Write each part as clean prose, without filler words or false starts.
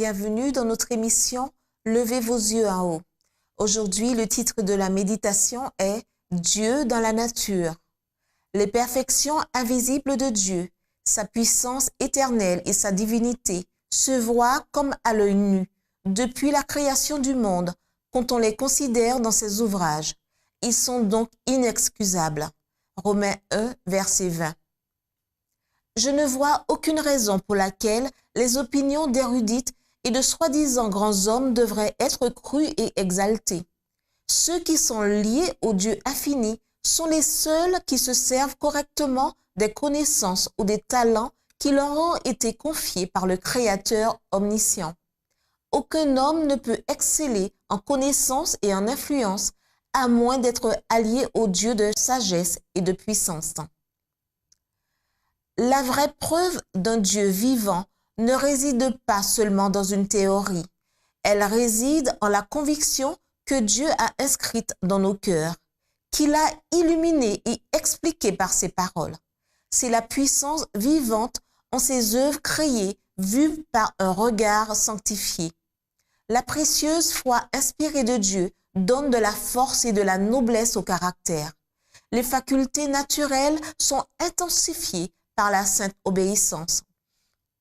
Bienvenue dans notre émission « Levez vos yeux en haut ». Aujourd'hui, le titre de la méditation est « Dieu dans la nature ». Les perfections invisibles de Dieu, sa puissance éternelle et sa divinité se voient comme à l'œil nu depuis la création du monde quand on les considère dans ses ouvrages. Ils sont donc inexcusables. Romains 1, verset 20. Je ne vois aucune raison pour laquelle les opinions d'érudites et de soi-disant grands hommes devraient être crues et exaltées. Ceux qui sont liés au Dieu infini sont les seuls qui se servent correctement des connaissances ou des talents qui leur ont été confiés par le Créateur omniscient. Aucun homme ne peut exceller en connaissance et en influence à moins d'être allié au Dieu de sagesse et de puissance. La vraie preuve d'un Dieu vivant ne réside pas seulement dans une théorie. Elle réside en la conviction que Dieu a inscrite dans nos cœurs, qu'il a illuminé et expliqué par ses paroles. C'est la puissance vivante en ses œuvres créées, vues par un regard sanctifié. La précieuse foi inspirée de Dieu donne de la force et de la noblesse au caractère. Les facultés naturelles sont intensifiées par la sainte obéissance.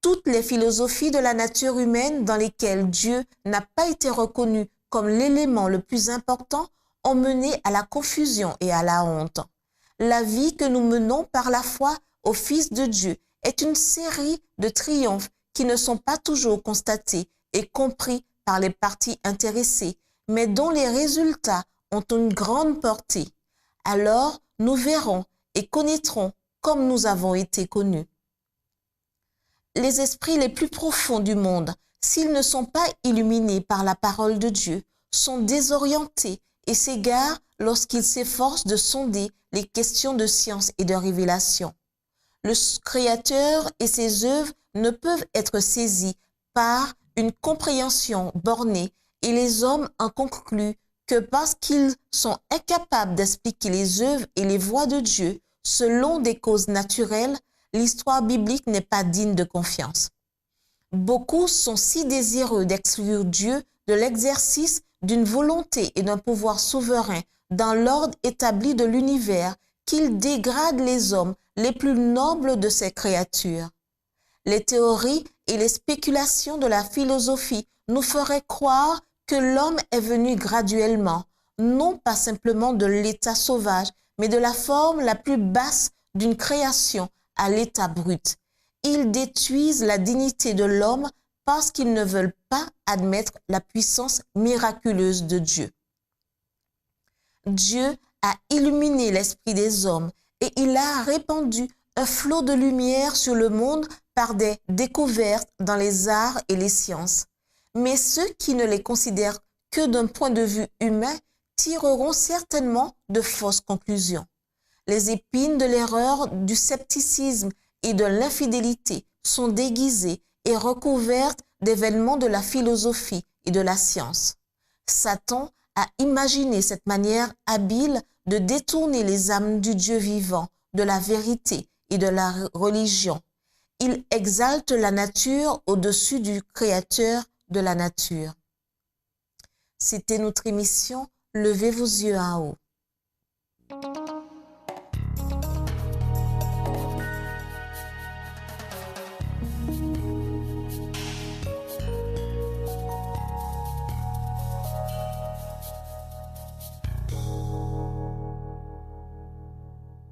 Toutes les philosophies de la nature humaine dans lesquelles Dieu n'a pas été reconnu comme l'élément le plus important ont mené à la confusion et à la honte. La vie que nous menons par la foi au Fils de Dieu est une série de triomphes qui ne sont pas toujours constatés et compris par les parties intéressées, mais dont les résultats ont une grande portée. Alors, nous verrons et connaîtrons comme nous avons été connus. Les esprits les plus profonds du monde, s'ils ne sont pas illuminés par la parole de Dieu, sont désorientés et s'égarent lorsqu'ils s'efforcent de sonder les questions de science et de révélation. Le Créateur et ses œuvres ne peuvent être saisis par une compréhension bornée et les hommes en concluent que parce qu'ils sont incapables d'expliquer les œuvres et les voies de Dieu selon des causes naturelles, l'histoire biblique n'est pas digne de confiance. Beaucoup sont si désireux d'exclure Dieu de l'exercice d'une volonté et d'un pouvoir souverain dans l'ordre établi de l'univers qu'ils dégradent les hommes les plus nobles de ses créatures. Les théories et les spéculations de la philosophie nous feraient croire que l'homme est venu graduellement, non pas simplement de l'état sauvage, mais de la forme la plus basse d'une création à l'état brut. Ils détruisent la dignité de l'homme parce qu'ils ne veulent pas admettre la puissance miraculeuse de Dieu. Dieu a illuminé l'esprit des hommes et il a répandu un flot de lumière sur le monde par des découvertes dans les arts et les sciences. Mais ceux qui ne les considèrent que d'un point de vue humain tireront certainement de fausses conclusions. Les épines de l'erreur, du scepticisme et de l'infidélité sont déguisées et recouvertes d'événements de la philosophie et de la science. Satan a imaginé cette manière habile de détourner les âmes du Dieu vivant, de la vérité et de la religion. Il exalte la nature au-dessus du Créateur de la nature. C'était notre émission « Levez vos yeux en haut ».